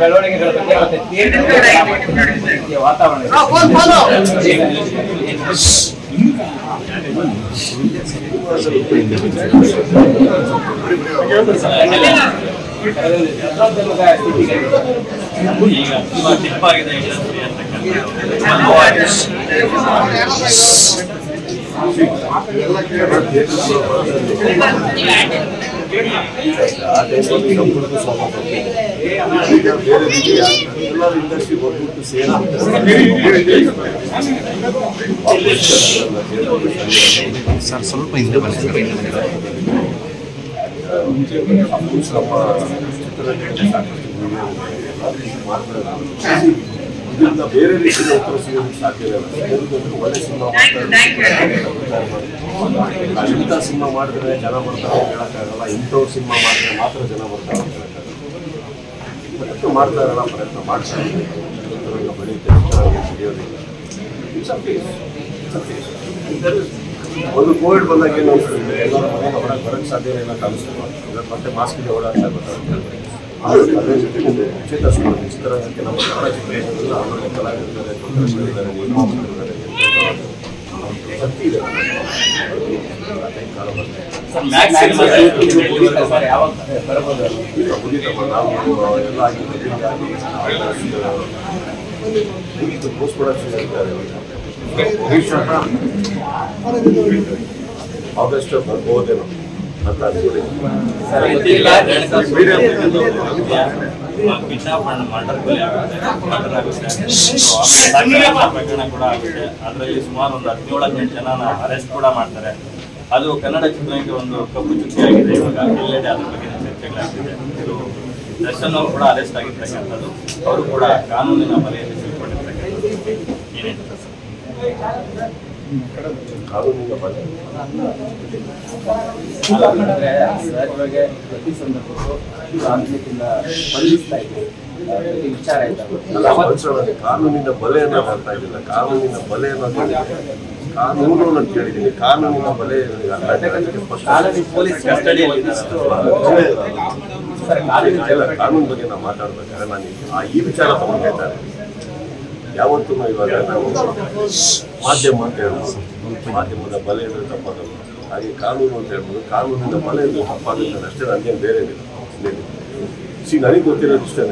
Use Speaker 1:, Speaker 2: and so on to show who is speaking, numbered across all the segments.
Speaker 1: ಬೆಳವಣಿಗೆಗಳ ಬಗ್ಗೆ ವಾತಾವರಣ
Speaker 2: ಈಗ ತುಂಬಾ ಟಿಪ್ಪಾಗಿದೆ
Speaker 3: ಇಂಡಸ್ಟ್ರಿ ಹೋಗ್ಬಿಟ್ಟು ಸೇರಿ
Speaker 4: ಸರ್ ಸ್ವಲ್ಪ ಹಿಂದೆ ಬನ್ನಿ ಸರ್.
Speaker 3: ನಮ್ಮ ಚಿತ್ರರಂಗದಲ್ಲಿ ಸಾಕಷ್ಟು ಇದರಿಂದ ಬೇರೆ ರೀತಿಯ ಉತ್ತರ ಸಿಗೋದಕ್ಕೆ ಸಾಧ್ಯ ಇಲ್ಲ. ಒಳ್ಳೆ ಸಿನಿಮಾ ಇಂಥ ಸಿನಿಮಾ ಮಾಡಿದ್ರೆ ಜನ ಬರ್ತಾರೆ ಹೇಳೋಕ್ಕಾಗಲ್ಲ, ಇಂಥವ್ರು ಸಿನಿಮಾ ಮಾಡಿದ್ರೆ ಮಾತ್ರ ಜನ ಬರ್ತಾರೆ ಅಂತ ಹೇಳೋಕ್ಕಾಗಲ್ಲ. ಪ್ರಯತ್ನ ಮಾಡ್ತಾ ಇರೋಣ, ಪ್ರಯತ್ನ ಮಾಡ್ತಾ ಇದ್ದೀವಿ. ಚಿತ್ರರಂಗ ಬೆಳೆಯುತ್ತೆ, ಚಿತ್ರರಂಗ ಸಿಗೋದಿಲ್ಲ. ಒಂದು ಕೋವಿಡ್ ಬಂದಾಗ ಏನು ಅನಿಸ್ತದೆ, ಎಲ್ಲರ ಮನೆಗೆ ಹೊರಗೆ ಬರೋಕ್ಕೆ ಸಾಧ್ಯ ಇಲ್ಲ ಕಾಣಿಸ್ತದೆ. ಇವತ್ತು ಮತ್ತೆ ಮಾಸ್ಕಿಗೆ ಓಡಾಡ್ತಾ ಬರ್ತಾರೆ. ಅದೇ ಜೊತೆಗೆ ಚೇತರಿಸ್ಕೊಂಡು ಚಿತ್ರರಂಗಕ್ಕೆ ನಮ್ಮ ಕನ್ನಡ ಚಿತ್ರರಂಗದಲ್ಲಿ ಆಮೇಲೆ ಕಲಾವಿದರಿದ್ದಾರೆ, ನಿರ್ಮಾಪಕರಿದ್ದಾರೆ, ಶಕ್ತಿ ಇದೆ. ಅದೇ ಕಾಲ ಬರ್ತದೆ. ಮುಗಿತಮ್ಮ ನಾವು ಎಲ್ಲ ಆಗಿ ಮುಗಿತು. ಪೋಸ್ಟ್ ಪ್ರೊಡಕ್ಷನ್ ಇದ್ದಾರೆ. ಆಗಸ್ಟ್ ಬರ್ಬೋದೇನೋ ಅಂತ ಅನ್ಕೊಳ್ಳಿ.
Speaker 2: ಪ್ರಕರಣ ಕೂಡ ಆಗುತ್ತೆ. ಅದರಲ್ಲಿ ಸುಮಾರು ಒಂದು 17-18 ಜನ ಅರೆಸ್ಟ್ ಕೂಡ ಮಾಡ್ತಾರೆ. ಅದು ಕನ್ನಡ ಚಿತ್ರಕ್ಕೆ ಒಂದು ಕಪ್ಪು ಚುಕ್ಕಿ ಆಗಿದೆ. ಇವಾಗ ಎಲ್ಲೆಡೆ ಅದ್ರ ಬಗ್ಗೆ ಚರ್ಚೆಗಳಾಗ್ತಿದೆ. ಇದು ದರ್ಶನ್ ಅವರು ಕೂಡ ಅರೆಸ್ಟ್ ಆಗಿರ್ತಕ್ಕಂಥದ್ದು, ಅವರು ಕೂಡ ಕಾನೂನಿನ ಬಲೆಯಲ್ಲಿ ಸಿಕ್ಕೊಂಡಿರ್ತಕ್ಕಂಥದ್ದು. ಏನ್ ಹೇಳ್ತಾರೆ ಸರ್?
Speaker 3: ಕಾನೂನಿನ ಬಲೆ
Speaker 1: ಪ್ರತಿ ಸಂದರ್ಭಕ್ಕೂ ಆಂತರಿಕದಿಂದ ಸ್ಪಂದಿಸ್ತಾ ಇದೆ ವಿಚಾರ ಆಯ್ತು.
Speaker 3: ಕಾನೂನಿನ ಬಲೆ ಅನ್ನೋದು ಅರ್ಥ ಆಗಿಲ್ಲ. ಕಾನೂನಿನ ಬಲೆ ಅನ್ನೋದು ಕಾನೂನು ಅಂತ ಕೇಳಿದ್ದೀನಿ. ಕಾನೂನಿನ ಬಲೆ
Speaker 1: ಪೊಲೀಸ್ ಕಸ್ಟಡಿಯಲ್ಲಿ
Speaker 3: ಕಾನೂನು ಬಗ್ಗೆ ನಾವು ಮಾತಾಡ್ಬೇಕಾದ್ರೆ ನಾನು ಈ ವಿಚಾರ ತಗೊಂಡು ಹೇಳ್ತಾರೆ. ಯಾವತ್ತೂ ಇವಾಗ ನಾವು ಮಾಧ್ಯಮ ಅಂತ ಹೇಳ್ಬೋದು, ಮಾಧ್ಯಮದ ಬಲೆ ಅಂದರೆ ತಪ್ಪಾಗಲ್ಲ. ಹಾಗೆ ಕಾನೂನು ಅಂತ ಹೇಳ್ಬೋದು, ಕಾನೂನಿನ ಬಲೆ ಅಂದರೆ ತಪ್ಪಾಗುತ್ತೆ ಅಷ್ಟೇ. ನನಗೇನು ಬೇರೆ ಇಲ್ಲ. ನನಗೆ ಗೊತ್ತಿರೋದು ಇಷ್ಟೇ,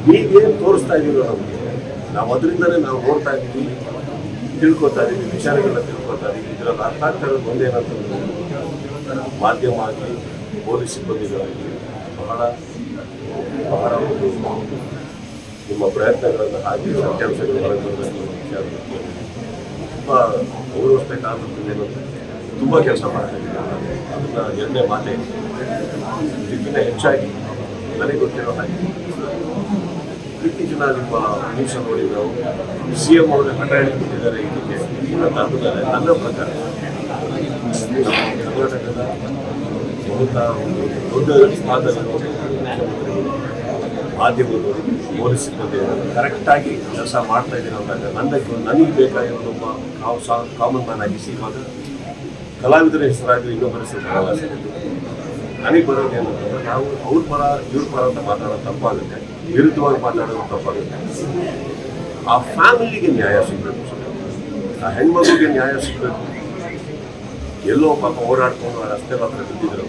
Speaker 3: ನೀವೇನು ತೋರಿಸ್ತಾ ಇದ್ದೀರೋ ನಮಗೆ, ನಾವು ಅದರಿಂದಲೇ ನಾವು ನೋಡ್ತಾ ಇದ್ದೀವಿ, ತಿಳ್ಕೊತಾ ಇದ್ದೀವಿ, ವಿಚಾರಗಳನ್ನ ತಿಳ್ಕೊತಾ ಇದ್ದೀವಿ. ಇದರಲ್ಲಿ ಅರ್ಥ ಆಗ್ತಾ ಇರೋದು ಒಂದೇನಂತಂದ್ರೆ, ಮಾಧ್ಯಮ ಆಗಲಿ ಪೊಲೀಸ್ ಸಿಬ್ಬಂದಿಗಳಾಗಲಿ ಬಹಳ ಬಹಳ ಒಂದು ನಿಮ್ಮ ಪ್ರಯತ್ನಗಳನ್ನು ಹಾಕಿ ಸತ್ಯಾಂಶಗಳು ಹೊರಬರಬೇಕು ವಿಚಾರ ತುಂಬ ಗೌರವಿಸಬೇಕಾದಂಥದ್ದು ಏನಂದರೆ ತುಂಬ ಕೆಲಸ ಮಾಡ್ತಾ ಇದ್ದೀವಿ. ಅದನ್ನು ಎರಡನೇ ಮಾತೇ ಇದಕ್ಕಿಂತ ಹೆಚ್ಚಾಗಿ ನನಗೆ ಗೊತ್ತಿರೋ ಹಾಗೆ ಇತ್ತೀಚಿನ ನಿಮ್ಮ ನ್ಯೂಸ್ ನೋಡಿ ನಾವು CM ಅವರೇ ಹಠ ಹಿಡಿದುಬಿಟ್ಟಿದ್ದಾರೆ ಇದಕ್ಕೆ ಅಂತ ಅಂದಿದ್ದಾರೆ. ನನ್ನ ಪ್ರಕಾರ ಕರ್ನಾಟಕದ ಒಂದು ದೊಡ್ಡ ಸ್ಥಾನದಲ್ಲಿ ಮಾಧ್ಯಮದವರು ಪೊಲೀಸ್ ಸಿಬ್ಬಂದಿ ಕರೆಕ್ಟಾಗಿ ಕೆಲಸ ಮಾಡ್ತಾ ಇದ್ದೀನಿ ಅಂದಾಗ ನನಗೆ ಬೇಕಾಗಿರೋದು ಒಬ್ಬ ನಾವು ಕಾಮನ್ ಮ್ಯಾನ್ ಆಗಿಸಿ ಇವಾಗ ಕಲಾವಿದರ ಹೆಸರಾಗಿ ಇನ್ನೊಬ್ಬರ ಹೆಸರು ನನಗೆ ಬರೋದು ಏನಂತಂದ್ರೆ ನಾವು ಅವ್ರ ಪರ ಇವ್ರ ಪರ ಅಂತ ಮಾತಾಡೋದು ತಪ್ಪಾಗುತ್ತೆ, ವಿರುದ್ಧವಾಗಿ ಮಾತಾಡೋದು ತಪ್ಪಾಗುತ್ತೆ. ಆ ಫ್ಯಾಮಿಲಿಗೆ ನ್ಯಾಯ ಸಿಗಬೇಕು, ಆ ಹೆಣ್ಮಗುಗೆ ನ್ಯಾಯ ಸಿಗಬೇಕು. ಎಲ್ಲೋ ಪಾಪ ಓಡಾಡ್ಕೊಂಡು ಆ ರಸ್ತೆ ಮಾತ್ರ ಬಿದ್ದಿದ್ರು,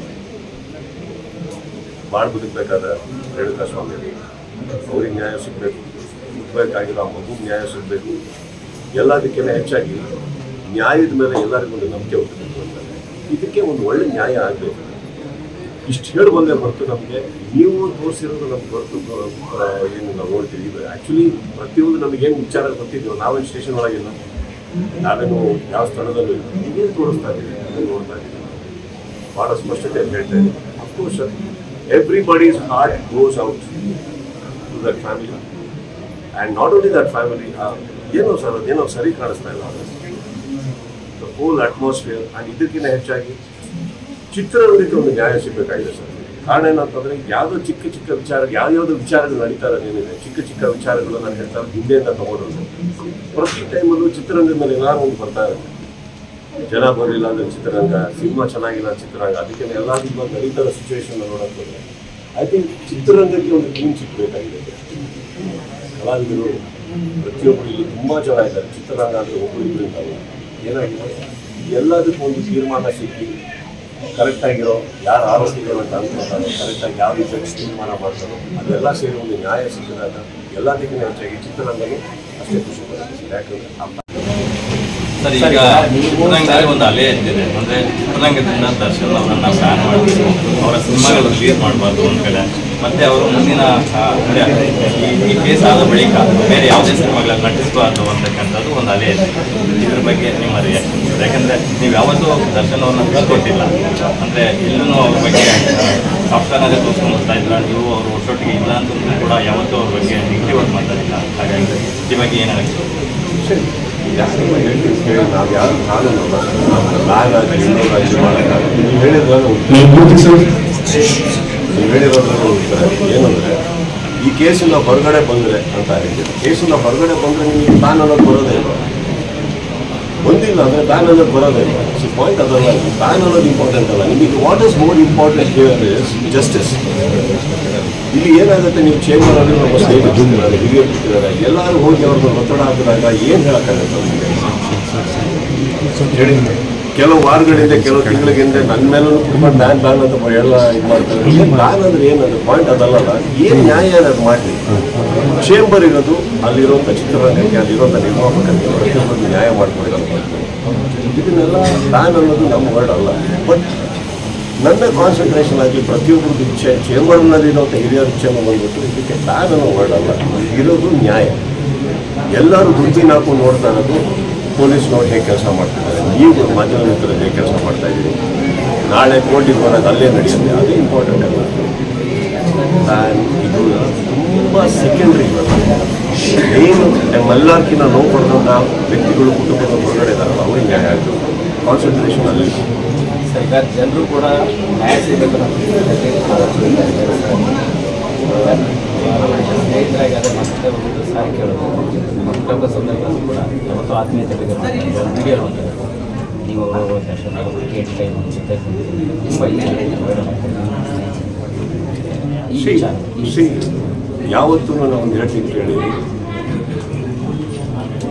Speaker 3: ಭಾಳ ಬದುಕಬೇಕಾದ ರೇಣುಕಾ ಸ್ವಾಮಿ ಅವ್ರಿಗೆ ನ್ಯಾಯ ಸಿಗಬೇಕು, ಹುಟ್ಟಬೇಕಾಗಿರೋ ಆ ಮಗುಗೆ ನ್ಯಾಯ ಸಿಗಬೇಕು. ಎಲ್ಲದಕ್ಕಿಂತ ಹೆಚ್ಚಾಗಿ ನ್ಯಾಯದ ಮೇಲೆ ಎಲ್ಲರಿಗೂ ಒಂದು ನಂಬಿಕೆ ಹುಟ್ಟಬೇಕು ಅಂತಾರೆ. ಇದಕ್ಕೆ ಒಂದು ಒಳ್ಳೆ ನ್ಯಾಯ ಆಗಬೇಕು. ಇಷ್ಟು ಹೇಳಿ ಬಂದೇ ಹೊರತು ನಮಗೆ ನೀವು ತೋರಿಸಿರೋದು ನಮ್ಗೆ ಹೊರತು ಏನು ನಾವು ನೋಡ್ತೀವಿ. ಇದು ಆ್ಯಕ್ಚುಲಿ ಪ್ರತಿಯೊಂದು ನಮಗೇನು ವಿಚಾರ ಗೊತ್ತಿದ್ದೀವಿ, ನಾವೇನು ಸ್ಟೇಷನ್ ಒಳಗಿಲ್ಲ, ನಾವೇನು ಯಾವ ಸ್ಥಳದಲ್ಲೂ ಇಲ್ಲ, ನೀವೇನು ತೋರಿಸ್ತಾ ಇದ್ದೀವಿ ಅದನ್ನು ನೋಡ್ತಾ ಇದ್ದೀವಿ. ಭಾಳ ಸ್ಪಷ್ಟತೆಯನ್ನು ಹೇಳ್ತಾ ಇದ್ದೀವಿ. Of course everybody's heart goes out to that family and not only that family. ಏನೋ ಸರ್ ಅದೇನೋ ಸರಿ ಕಾಣಿಸ್ತಾ ಇಲ್ಲ ದ ಹೋಲ್ ಅಟ್ಮಾಸ್ಫಿಯರ್. ಆ್ಯಂಡ್ ಇದಕ್ಕಿಂತ ಹೆಚ್ಚಾಗಿ ಚಿತ್ರರಂಗಕ್ಕೆ ಒಂದು ನ್ಯಾಯ ಸಿಗಬೇಕಾಗಿದೆ ಸರ್. ಕಾರಣ ಏನಂತಂದರೆ ಯಾವುದೋ ಚಿಕ್ಕ ಚಿಕ್ಕ ವಿಚಾರ ಯಾವ್ಯಾವುದೋ ವಿಚಾರಗಳು ನಡೀತಾ ಇರೋದೇನಿದೆ, ಚಿಕ್ಕ ಚಿಕ್ಕ ವಿಚಾರಗಳು ನಾನು ಹೇಳ್ತಾ ಹಿಂದೆಯಿಂದ ತಗೊಂಡ್ರು ಪ್ರತಿ ಟೈಮಲ್ಲೂ ಚಿತ್ರರಂಗದ ಮೇಲೆ ಏನಾದ್ರು ಒಂದು ಬರ್ತಾ ಇರುತ್ತೆ. ಜನ ಬರಲಿಲ್ಲ ಅಂದರೆ ಚಿತ್ರರಂಗ, ಸಿನಿಮಾ ಚೆನ್ನಾಗಿಲ್ಲ ಚಿತ್ರರಂಗ, ಅದಕ್ಕೆ ಎಲ್ಲರಿಗೂ ಇವಾಗ ನಡೀತಾ ಇರೋ ಸಿಚುವೇಶನ್ ನೋಡೋಕೆ ಐ ಥಿಂಕ್ ಚಿತ್ರರಂಗಕ್ಕೆ ಒಂದು ಕ್ಲೀನ್ ಚಿಟ್ ಬೇಕಾಗಿದೆ. ಕಲಾವಿದರು ಪ್ರತಿಯೊಬ್ಬರು ಇಲ್ಲಿ ತುಂಬ ಜನ ಇದ್ದಾರೆ. ಚಿತ್ರರಂಗ ಅಂದರೆ ಒಬ್ಬರು ಇಬ್ಬರಿಂದಲ್ಲ, ಏನಾಗಿದೆ ಎಲ್ಲದಕ್ಕೂ ಒಂದು ತೀರ್ಮಾನ ಸಿಕ್ಕಿ ಕರೆಕ್ಟಾಗಿರೋ ಯಾರು ಆರೋಪಿಗಳು ಅಂತ ಅಂದ್ಕೊಳ್ತಾರೋ, ಕರೆಕ್ಟಾಗಿ ಯಾವ ರೀತಿ ತೀರ್ಮಾನ ಮಾಡ್ತಾರೋ ಅದೆಲ್ಲ ಸೇರಿ ಒಂದು ನ್ಯಾಯ ಸಿಕ್ಕಿದಾಗ ಎಲ್ಲದಕ್ಕಿಂತ ಹೆಚ್ಚಾಗಿ ಚಿತ್ರರಂಗನೂ ಅಷ್ಟೇ ಖುಷಿ ಪಡ್ತೀವಿ. ಯಾಕಂದರೆ
Speaker 2: ಸರ್, ಈಗ ಚಿತ್ರರಂಗದಲ್ಲಿ ಒಂದು ಅಲೆ ಎತ್ತಿದೆ. ಅಂದರೆ ಚಿತ್ರರಂಗದಿಂದ ದರ್ಶನ್ ಅವರನ್ನು ಬ್ಯಾನ್ ಮಾಡಬೇಕು, ಅವರ ಸಿನಿಮಾಗಳು ರಿಲೀಸ್ ಮಾಡಬಾರ್ದು ಒಂದು ಕಡೆ, ಮತ್ತು ಅವರು ಮುಂದಿನ ಈ ಕೇಸ್ ಆದ ಬಳಿಕ ಬೇರೆ ಯಾವುದೇ ಸಿನಿಮಾಗಳಲ್ಲಿ ನಟಿಸಬಾರ್ದು ಅಂತಕ್ಕಂಥದ್ದು ಒಂದು ಅಲೆ ಇದೆ. ಇದ್ರ ಬಗ್ಗೆ ನಿಮ್ಮ ರಿಯಾಕ್ಷನ್? ಯಾಕಂದರೆ ನೀವು ಯಾವತ್ತೂ ದರ್ಶನ್ ಅವ್ರನ್ನ ಬಿಟ್ಕೊಟ್ಟಿಲ್ಲ, ಅಂದರೆ ಎಲ್ಲೂ ಅವ್ರ ಬಗ್ಗೆ ಸಾಫ್ಟ್ವೇರ್ನಾಗೆ ತೋರಿಸ್ಕೊಂಡು ಬರ್ತಾ ಇದ್ರ, ನೀವು ಅವರು ಒಟ್ಟೊಟ್ಟಿಗೆ ಇಲ್ಲ ಅಂತಂದ್ರೂ ಕೂಡ ಯಾವತ್ತೂ ಅವ್ರ ಬಗ್ಗೆ ನೆಗೆಟಿವ್ ಆಗಿ ಮಾತಾಡಿಲ್ಲ. ಹಾಗಾಗಿ ಈ ಬಗ್ಗೆ ಏನಾಗುತ್ತೆ?
Speaker 3: ಹೇಳ್ತೀವಿ ಕೇಳಿ ನಾವು ಯಾರು ಕಾನೂನಲ್ಲ, ನಾನಾಗಿ ಇನ್ನೊಂದಾಗಿ ಮಾಡೋಕ್ಕಾಗಲ್ಲ. ನೀವು ಹೇಳಿದ್ರಲ್ಲೂ ಏನಂದರೆ ಈ ಕೇಸಿನ ಹೊರಗಡೆ ಬಂದರೆ ಅಂತ ಹೇಳ್ತೀವಿ. ಕೇಸಿನ ಹೊರಗಡೆ ಬಂದರೆ ನಿಮಗೆ ಬ್ಯಾನ್ ಅನ್ನೋದು ಬರೋದೇ ಇಲ್ಲ. ಬಂದಿಲ್ಲ ಅಂದರೆ ಬ್ಯಾನ್ ಅನ್ನೋದು ಬರೋದೇ ಇಲ್ಲ. ಪಾಯಿಂಟ್ ಅದಲ್ಲ, ಬ್ಯಾನ್ ಅನ್ನೋದು ಇಂಪಾರ್ಟೆಂಟ್ ಅಲ್ಲ. ನಿಮಗೆ what is more important here is justice. ಇಲ್ಲಿ ಏನಾಗುತ್ತೆ, ನೀವು ಚೇಂಬರಲ್ಲಿ ನಮ್ಮ ಸ್ನೇಹಿತರು ಹಿರಿಯರು ಇರ್ತಿದ್ದಾರೆ, ಎಲ್ಲರೂ ಹೋಗಿ ಅವ್ರನ್ನ ಒತ್ತಡ ಹಾಕಿದಾಗ ಏನು ಹೇಳೋಕ್ಕಾಗುತ್ತೆ ಹೇಳಿ? ಕೆಲವು ವಾರಗಳಿಂದ ಕೆಲವು ತಿಂಗಳಿಗಿಂದ ನನ್ನ ಮೇಲೂ ಕುತ್ಕೊಂಡು ಬ್ಯಾನ್ ಅಂತ ಎಲ್ಲ ಇದು ಮಾಡ್ತಾರೆ. ಬ್ಯಾನ್ ಅಂದ್ರೆ ಏನದು ಪಾಯಿಂಟ್ ಅದಲ್ಲ. ಏನು ನ್ಯಾಯ ಅದು ಮಾಡಿ ಚೇಂಬರ್ ಇರೋದು ಅಲ್ಲಿರುವಂಥ ಚಿತ್ರರಂಗಕ್ಕೆ, ಅಲ್ಲಿರುವಂಥ ನಿರ್ಮಾಪಕರಿಗೆ ಪ್ರತಿಯೊಬ್ಬರಿಗೆ ನ್ಯಾಯ ಮಾಡ್ಕೊಡೋದು. ಇದನ್ನೆಲ್ಲ ಬ್ಯಾನ್ ಅನ್ನೋದು ನಮ್ಮ ವರ್ಡ್ ಅಲ್ಲ. ಬಟ್ ನನ್ನ ಕಾನ್ಸಂಟ್ರೇಷನ್ ಆಗಿ ಪ್ರತಿಯೊಬ್ಬರಿಗೂ ಇಚ್ಛೆ, ಚೇಂಬರ್ನಲ್ಲಿರುವಂಥ ಹಿರಿಯರ ಇಚ್ಛೆಯನ್ನು ಬಂದ್ಬಿಟ್ಟು ಇದಕ್ಕೆ ಬ್ಯಾನ್ ಅನ್ನೋ ವರ್ಡ್ ಅಲ್ಲ, ಇರೋದು ನ್ಯಾಯ. ಎಲ್ಲರೂ ದುಡ್ಡಿನ ಹಾಕೊಂಡು ನೋಡ್ತಾ ಇರೋದು ಪೊಲೀಸ್ನವ್ರು ಹೇಗೆ ಕೆಲಸ ಮಾಡ್ತಿದ್ದಾರೆ, ನೀವು ಮಾಧ್ಯಮದಲ್ಲಿ ಹೇಗೆ ಕೆಲಸ ಮಾಡ್ತಾ ಇದ್ದೀರಿ, ನಾಳೆ ಕೋರ್ಟಿಗೆ ಹೋದಾಗ ಅಲ್ಲೇ ನಡೆಯುತ್ತೆ, ಅದೇ ಇಂಪಾರ್ಟೆಂಟ್ ಅಲ್ಲ. ಇದು ತುಂಬ ಸೆಕೆಂಡ್ರಿ. ಏನು ನಮ್ಮೆಲ್ಲರ್ಕಿಂತ ನೋವು ಪಡೆದಂಥ ವ್ಯಕ್ತಿಗಳು ಕುಟುಂಬದ ಹೊರಗಡೆ ಇದ್ದಾರಲ್ಲ, ಅವ್ರಿಗೆ ನ್ಯಾಯ ಆಗ್ತದೆ. ಕಾನ್ಸಂಟ್ರೇಷನ್ ಅಲ್ಲಿ
Speaker 1: ಸರ್, ಈಗ ಜನರು ಕೂಡ ನ್ಯಾಯ ಸಿಗಬೇಕು ಸ್ನೇಹಿತರಾಗಿ ಅದೇ ಮತ್ತೆ ಒಂದು ಸಾರಿ ಕೇಳೋದು. ಮಕ್ಕಳ ಸಂದರ್ಭದಲ್ಲೂ ಕೂಡ ಯಾವತ್ತೂ ಆತ್ಮೀಯತೆ ವಿಡಿಯೋ ನೀವು ದರ್ಶನ ಕ್ರಿಕೆಟ್ ಟೈಮ್ ಜೊತೆ ತುಂಬ
Speaker 3: ಯಾವತ್ತೂ ನಾವು ಒಂದು ಹೇಳ್ತೀನಿ ಕೇಳಿ,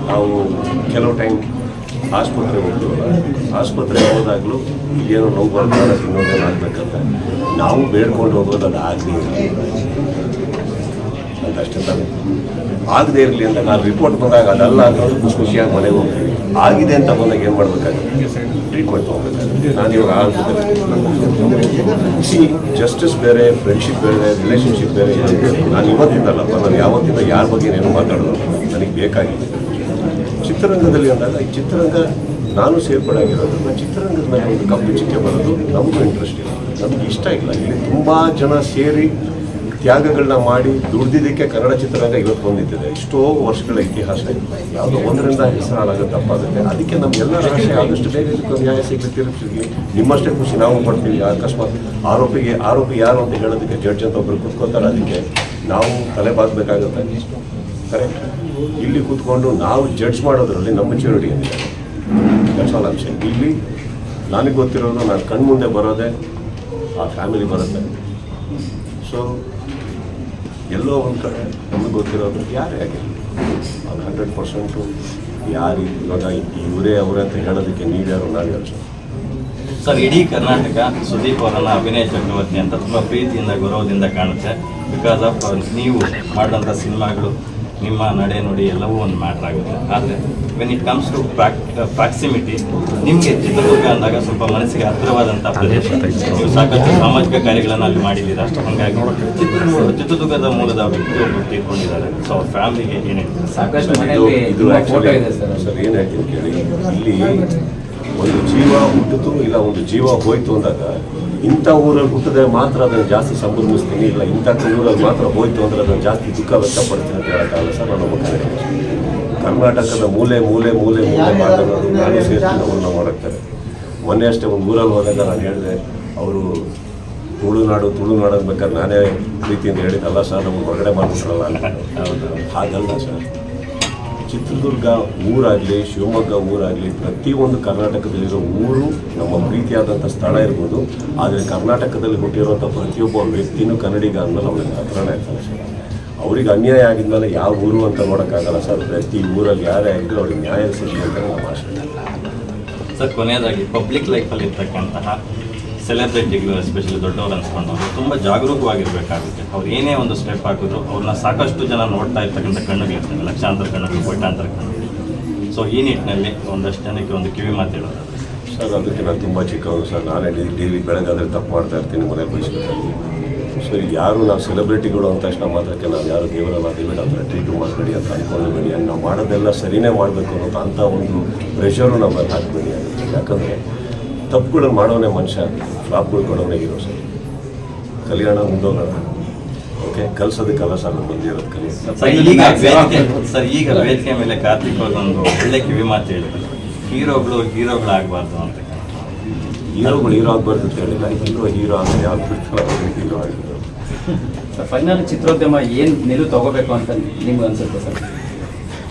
Speaker 3: ನಾವು ಕೆಲವು ಟೈಮ್ ಆಸ್ಪತ್ರೆಗೆ ಹೋಗ್ತೀವಲ್ಲ, ಆಸ್ಪತ್ರೆಗೆ ಹೋದಾಗಲೂ ಏನೋ ನೋವು ಬರ್ತಾರೆ, ಇನ್ನೊಂದೇನು ಆಗ್ಬೇಕಂತ ನಾವು ಬೇಡ್ಕೊಂಡು ಹೋಗೋದು ಅದು ಆಗಲಿ ಅಂತಷ್ಟೇ ತಾನೆ. ಆಗದೆ ಇರಲಿ ಅಂತ ನಾನು ರಿಪೋರ್ಟ್ ಬಂದಾಗ ಅದೆಲ್ಲ ಅನ್ನೋದು ಖುಷಿಯಾಗಿ ಮನೆಗೆ ಹೋಗ್ತೀವಿ. ಆಗಿದೆ ಅಂತ ಬಂದಾಗ ಏನು ಮಾಡಬೇಕಾಗುತ್ತೆ? ಟ್ರೀಟ್ಮೆಂಟ್ ತೊಗೋಬೇಕಾಗುತ್ತೆ. ನಾನು ಇವಾಗ ಆಗ್ತದೆ ಜಸ್ಟಿಸ್ ಬೇರೆ, ಫ್ರೆಂಡ್ಶಿಪ್ ಬೇರೆ, ರಿಲೇಷನ್ಶಿಪ್ ಬೇರೆ. ನಾನು ಇವತ್ತಿಂದಲ್ಲ, ನಾನು ಯಾವತ್ತಿಂದ ಯಾರ ಬಗ್ಗೆ ಏನು ಮಾತಾಡೋದು ನನಗೆ ಬೇಕಾಗಿದೆ. ಚಿತ್ರರಂಗದಲ್ಲಿ ಅಂದಾಗ ಈ ಚಿತ್ರರಂಗ ನಾನು ಸೇರ್ಪಡೆಯಾಗಿರೋದ್ರಿಂದ ಚಿತ್ರರಂಗದ ಮೇಲೆ ಒಂದು ಕಪ್ಪು ಚಿಕ್ಕೆ ಬರೋದು ನಮಗೂ ಇಂಟ್ರೆಸ್ಟ್ ಇಲ್ಲ, ನಮಗೆ ಇಷ್ಟ ಇಲ್ಲ. ಇಲ್ಲಿ ತುಂಬ ಜನ ಸೇರಿ ತ್ಯಾಗಗಳನ್ನ ಮಾಡಿ ದುಡ್ದಿದ್ದಕ್ಕೆ ಕನ್ನಡ ಚಿತ್ರರಂಗ ಇವತ್ತು ಬಂದಿದ್ದಿದೆ. ಎಷ್ಟೋ ವರ್ಷಗಳ ಇತಿಹಾಸ ಇದೆ. ಯಾವುದೋ ಒಂದರಿಂದ ಹೆಸರಾಗುತ್ತೆ, ತಪ್ಪಾಗುತ್ತೆ. ಅದಕ್ಕೆ ನಮಗೆಲ್ಲರ ಆಸೆ ಆದಷ್ಟು ಬೇಗ ನ್ಯಾಯ ಸಿಗಲಿ, ತಿರುಗಿಸಿ ನಿಮ್ಮಷ್ಟೇ ಖುಷಿ ನಾವು ಪಡ್ತೀವಿ. ಅಕಸ್ಮಾತ್ ಆರೋಪಿ ಯಾರು ಅಂತ ಹೇಳೋದಕ್ಕೆ ಜಡ್ಜ್ ಅಂತ ಒಬ್ಬರು ಕೂತ್ಕೋತಾರೆ, ಅದಕ್ಕೆ ನಾವು ತಲೆ ಬಾಗಬೇಕಾಗುತ್ತೆ. ಕರೆಕ್ಟ್. ಇಲ್ಲಿ ಕೂತ್ಕೊಂಡು ನಾವು ಜಡ್ಜ್ ಮಾಡೋದ್ರಲ್ಲಿ ನಮ್ಮ ಮೆಚುರಿಟಿ ಏನಿದೆ, ದಟ್ಸ್ ಆಲ್ ಆಪ್ಷನ್. ಇಲ್ಲಿ ನನಗೆ ಗೊತ್ತಿರೋದು, ನಾನು ಕಣ್ಮುಂದೆ ಬರೋದೇ ಆ ಫ್ಯಾಮಿಲಿ ಬರುತ್ತೆ. ಸೊ ಎಲ್ಲೋ ಒಂದು ಕಡೆ ನಮಗೆ ಗೊತ್ತಿರೋದು ಯಾರೇ ಆಗಿರಲಿ, ಅದು 100% ಯಾರು ಇವಾಗ ಇವರೇ ಅವರೇ ಅಂತ ಹೇಳೋದಕ್ಕೆ ನೀವ್ಯಾರು ನಾವ್ಯಾರು?
Speaker 2: ಸರ್, ಇಡೀ ಕರ್ನಾಟಕ ಸುದೀಪ್ ಅವರನ್ನು ಅಭಿನಯ ಚಕ್ರವರ್ತಿ ಅಂತ ತುಂಬ ಪ್ರೀತಿಯಿಂದ ಗೌರವದಿಂದ ಕಾಣುತ್ತೆ. ಬಿಕಾಸ್ ಆಫ್ ನೀವು ಮಾಡಿದಂಥ ಸಿನಿಮಾಗಳು, ನಿಮ್ಮ ನಡೆ ನುಡಿ ಎಲ್ಲವೂ ಒಂದು ಮ್ಯಾಟ್ರ್ ಆಗುತ್ತೆ. ಆದರೆ when it comes to proximity, ನಿಮಗೆ ಚಿತ್ರದುರ್ಗ ಅಂದಾಗ ಸ್ವಲ್ಪ ಮನಸ್ಸಿಗೆ ಹತ್ತಿರವಾದಂಥ ಪ್ರದೇಶ. ನೀವು ಸಾಕಷ್ಟು ಸಾಮಾಜಿಕ ಕಾರ್ಯಗಳನ್ನು ಅಲ್ಲಿ ಮಾಡಿದ್ದೀರಾ. ಹಾಗಾಗಿ ಚಿತ್ರದುರ್ಗದ ಮೂಲದ ವ್ಯಕ್ತಿಯೊಬ್ಬರು ತೀರ್ಕೊಂಡಿದ್ದಾರೆ. ಸೊ ಅವ್ರ ಫ್ಯಾಮಿಲಿಗೆ ಏನು ಹೇಳ್ತೀರಾ?
Speaker 1: ಸಾಕಷ್ಟು
Speaker 3: ಇದು ಆ್ಯಕ್ಚುಲಿ ಸರ್ ಏನು ಹೇಳ್ತೀನಿ ಕೇಳಿ, ಇಲ್ಲಿ ಒಂದು ಜೀವ ಹುಟ್ಟಿತು ಇಲ್ಲ ಒಂದು ಜೀವ ಹೋಯ್ತು ಅಂದಾಗ ಇಂಥ ಊರಲ್ಲಿ ಹುಟ್ಟಿದ್ರೆ ಮಾತ್ರ ಅದನ್ನು ಜಾಸ್ತಿ ಸಂಭ್ರಮಿಸ್ತೀನಿ, ಇಲ್ಲ ಇಂಥ ಊರಲ್ಲಿ ಮಾತ್ರ ಹೋಯ್ತು ಅಂದರೆ ಅದನ್ನು ಜಾಸ್ತಿ ದುಃಖ ವ್ಯಕ್ತಪಡ್ತೀನಿ ಅಂತ ಹೇಳೋಕ್ಕಾಗಲ್ಲ ಸರ್. ನಾನು ಒಬ್ಬ ಕರ್ನಾಟಕದ ಮೂಲೆ ಮೂಲೆ ಮೂಲೆ ಮೂಲೆ ಮಾತನಾಡೋದು ನಾನು ಸೇರ್ತೀನಿ ಅವ್ರನ್ನ ಮಾಡೋಕ್ತಾರೆ. ಮೊನ್ನೆ ಅಷ್ಟೇ ಒಂದು ಊರಲ್ಲಿ ಹೋದಾಗ ನಾನು ಹೇಳಿದೆ, ಅವರು ತುಳುನಾಡು ಬೇಕಾದ್ರೆ ನಾನೇ ಪ್ರೀತಿಯಿಂದ ಹೇಳಿದ್ದಲ್ಲ ಸರ್, ನಮ್ಗೆ ಹೊರಗಡೆ ಮಾಡ್ಬಿಟ್ರಲ್ಲ ಅಂತ. ಹಾಗಲ್ಲ ಸರ್, ಚಿತ್ರದುರ್ಗ ಊರಾಗಲಿ, ಶಿವಮೊಗ್ಗ ಊರಾಗಲಿ, ಪ್ರತಿಯೊಂದು ಕರ್ನಾಟಕದಲ್ಲಿರೋ ಊರು ನಮ್ಮ ಪ್ರೀತಿಯಾದಂಥ ಸ್ಥಳ ಇರ್ಬೋದು. ಆದರೆ ಕರ್ನಾಟಕದಲ್ಲಿ ಹುಟ್ಟಿರುವಂಥ ಪ್ರತಿಯೊಬ್ಬ ವ್ಯಕ್ತಿನೂ ಕನ್ನಡಿಗ ಅಂದಮೇಲೆ ಅವ್ರಿಗೆ ಹತ್ರನೇ ಇರ್ತಾರೆ ಸರ್. ಅವ್ರಿಗೆ ಅನ್ಯಾಯ ಆಗಿದ್ಮೇಲೆ ಯಾವ ಊರು ಅಂತ ನೋಡೋಕ್ಕಾಗಲ್ಲ ಸರ್. ಪ್ರತಿ ಊರಲ್ಲಿ ಯಾರೇ ಆಗಿದ್ರು ಅವ್ರಿಗೆ ನ್ಯಾಯ ಸಿಗಲಿ ಅಂತ ನಮ್ಮ ಆಶೆ.
Speaker 2: ಸರ್, ಕೊನೆಯದಾಗಿ ಪಬ್ಲಿಕ್ ಲೈಫಲ್ಲಿ ಇರ್ತಕ್ಕಂತಹ ಸೆಲೆಬ್ರಿಟಿಗಳು, ಎಸ್ಪೆಷಲಿ ದೊಡ್ಡವರು ಅನ್ಸ್ಕೊಂಡವರು ತುಂಬ ಜಾಗರೂಕವಾಗಿರಬೇಕಾಗುತ್ತೆ. ಅವ್ರು ಏನೇ ಒಂದು ಸ್ಟೆಪ್ ಹಾಕಿದ್ರು ಅವ್ರನ್ನ ಸಾಕಷ್ಟು ಜನ ನೋಡ್ತಾ ಇರ್ತಕ್ಕಂಥ ಕಣ್ಣುಗಳಿರ್ತವೆ, ಲಕ್ಷಾಂತರ ಕಣ್ಣುಗಳು, ಕೋಟ್ಯಾಂತರ ಕಣ್ಣುಗಳು. ಸೊ ಈ ನಿಟ್ಟಿನಲ್ಲಿ ಒಂದಷ್ಟು ಜನಕ್ಕೆ ಒಂದು ಕಿವಿ ಮಾತು ಹೇಳೋದು
Speaker 3: ಸರ್. ಅದಕ್ಕೆ ನಾನು ತುಂಬ ಚಿಕ್ಕವನು ಸರ್. ನಾನೇ ಡೈಲಿ ಬೆಳಗಾದ್ರೆ ತಪ್ಪು ಮಾಡ್ತಾ ಇರ್ತೀನಿ, ಮನೇಲಿ ಬಯಸ್ಕೊಳ್ತೀನಿ. ಸೊ ಈಗ ಯಾರು ನಾವು ಸೆಲೆಬ್ರಿಟಿಗಳು ಅಂತ ತಕ್ಷಣ ಮಾತ್ರಕ್ಕೆ ನಾವು ಯಾರು ದೇವರಲ್ಲ, ದೇವರ ಹತ್ರ ಟ್ರೀಟು ಮಾಡಬೇಡಿ ಅಂತ ಅಂದ್ಕೊಂಡ್ಬೇಡಿ. ನಾವು ಮಾಡೋದೆಲ್ಲ ಸರಿಯೇ ಮಾಡಬೇಕು ಅನ್ನೋ ಅಂಥ ಒಂದು ಪ್ರೆಷರು ನಮ್ಮಲ್ಲಿ ಹಾಕಬೇಡಿ. ಯಾಕಂದರೆ ತಪ್ಪುಗಳನ್ನು ಮಾಡೋನೇ ಮನುಷ್ಯ, ಫ್ಲಾಪ್ಗಳು ಕೊಡೋನೇ ಇರೋ ಸರ್. ಕಲಿಯೋಣ, ಮುಂದೋಗೋಣ. ಓಕೆ, ಕಲಿಸೋದಕ್ಕೆಲ್ಲ ಸರ್ ನಾವು ಬಂದಿರೋದು ಕಲಿ.
Speaker 2: ಸರ್, ಈಗ ವೇದಿಕೆ ಮೇಲೆ ಕಾರ್ತಿಕ್ ಒಂದು ಒಳ್ಳೆ ಕಿವಿ ಮಾತು ಹೇಳಿದ್ರು, ಹೀರೋಗಳಾಗಬಾರ್ದು ಅಂತ.
Speaker 3: ಹೀರೋ ಆಗಬಾರ್ದು ಅಂತ ಹೇಳಿಲ್ಲ. ಹೀರೋ ಅಂದರೆ ಯಾರು ಬಿಡ್ತಾರೆ, ಹೀರೋ ಆಗಿದ್ರು.
Speaker 1: ಸರ್, ಫೈನಲ್ ಚಿತ್ರೋದ್ಯಮ ಏನು ನಿಲುವು ತಗೋಬೇಕು ಅಂತ ನಿಮ್ಗೆ ಅನ್ಸುತ್ತೆ ಸರ್?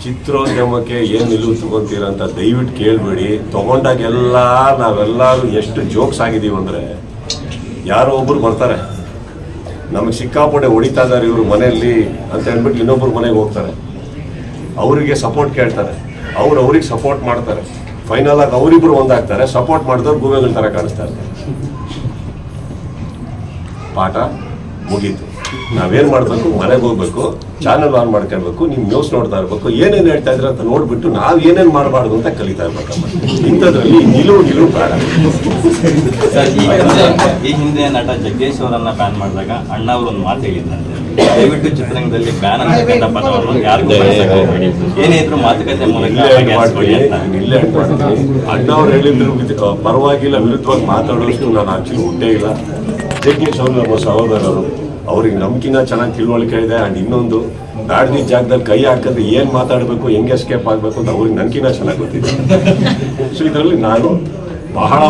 Speaker 3: ಚಿತ್ರೋದ್ಯಮಕ್ಕೆ ಏನು ನಿಲುವು ತಗೊಂತೀರ ಅಂತ ದಯವಿಟ್ಟು ಕೇಳಬೇಡಿ. ತೊಗೊಂಡಾಗೆಲ್ಲ ನಾವೆಲ್ಲರೂ ಎಷ್ಟು ಜೋಕ್ಸ್ ಆಗಿದ್ದೀವಿ ಅಂದರೆ, ಯಾರೋ ಒಬ್ಬರು ಬರ್ತಾರೆ, ನಮಗೆ ಸಿಕ್ಕಾಪಟ್ಟೆ ಹೊಡಿತಾ ಇದ್ದಾರೆ ಇವರು ಮನೆಯಲ್ಲಿ ಅಂತ ಹೇಳ್ಬಿಟ್ಟು ಇನ್ನೊಬ್ಬರು ಮನೆಗೆ ಹೋಗ್ತಾರೆ, ಅವರಿಗೆ ಸಪೋರ್ಟ್ ಕೇಳ್ತಾರೆ, ಅವ್ರಿಗೆ ಸಪೋರ್ಟ್ ಮಾಡ್ತಾರೆ. ಫೈನಲ್ ಆಗಿ ಅವರಿಬ್ಬರು ಒಂದಾಗ್ತಾರೆ. ಸಪೋರ್ಟ್ ಮಾಡಿದವ್ರು ಗೂಬೆಗಳ ಥರ ಕಾಣಿಸ್ತಾ ಇರ್ತಾರೆ. ಪಾಠ ಮುಗೀತು. ನಾವೇನು ಮಾಡಬೇಕು, ಮನೆಗೆ ಹೋಗ್ಬೇಕು, ಚಾನಲ್ ಆನ್ ಮಾಡ್ಕೊಳ್ಬೇಕು, ನೀವು ನ್ಯೂಸ್ ನೋಡ್ತಾ ಇರಬೇಕು, ಏನೇನು ಹೇಳ್ತಾ ಇದ್ರೆ ಅಂತ ನೋಡ್ಬಿಟ್ಟು ನಾವು ಏನೇನು ಮಾಡಬಾರ್ದು ಅಂತ ಕಲಿತಾ ಇರ್ಬೇಕಮ್ಮ. ಇಂಥದ್ರಲ್ಲಿ ನಿಲುವು ಬೇಡ.
Speaker 2: ಈ ಹಿಂದೆ ನಟ ಜಗ್ಗೇಶ್ ಅವರನ್ನ ಬ್ಯಾನ್ ಮಾಡಿದಾಗ ಅಣ್ಣ ಅವರು ಒಂದು ಮಾತು ಹೇಳಿದ್ದಂತೆ, ದಯವಿಟ್ಟು ಚಿತ್ರರಂಗದಲ್ಲಿ ಬ್ಯಾನ್ ಅಂತಕ್ಕಂಥ ಪದವನ್ನು ಯಾರಿಗೂ ಏನೇ ಇದ್ರು ಮಾತುಕತೆ ಮೂಲಕ
Speaker 3: ಇಲ್ಲೇ ಅಣ್ಣ ಅವ್ರು ಹೇಳಿದ್ರು ಪರವಾಗಿಲ್ಲ, ವಿರುದ್ಧವಾಗಿ ಮಾತಾಡೋಷ್ಟು ನಾನು ಆಕ್ಚುಲಿ ಹುಟ್ಟೇ ಇಲ್ಲ. ಜಗ್ಗೇಶ್ ಅವರು ನಮ್ಮ ಸಹೋದರರು, ಅವ್ರಿಗೆ ನಮ್ಗಿನ್ನ ಚೆನ್ನಾಗಿ ತಿಳುವಳಿಕೆ ಇದೆ. ಆ್ಯಂಡ್ ಇನ್ನೊಂದು, ಬ್ಯಾಡ್ದಿ ಜಾಗದಲ್ಲಿ ಕೈ ಹಾಕಿದ್ರೆ ಏನು ಮಾತಾಡಬೇಕು, ಹೆಂಗೆ ಎಸ್ಕೇಪ್ ಆಗಬೇಕು ಅಂತ ಅವ್ರಿಗೆ ನನಗಿನ್ನ ಚೆನ್ನಾಗಿ ಗೊತ್ತಿದೆ. ಸೊ ಇದರಲ್ಲಿ ನಾನು ಬಹಳ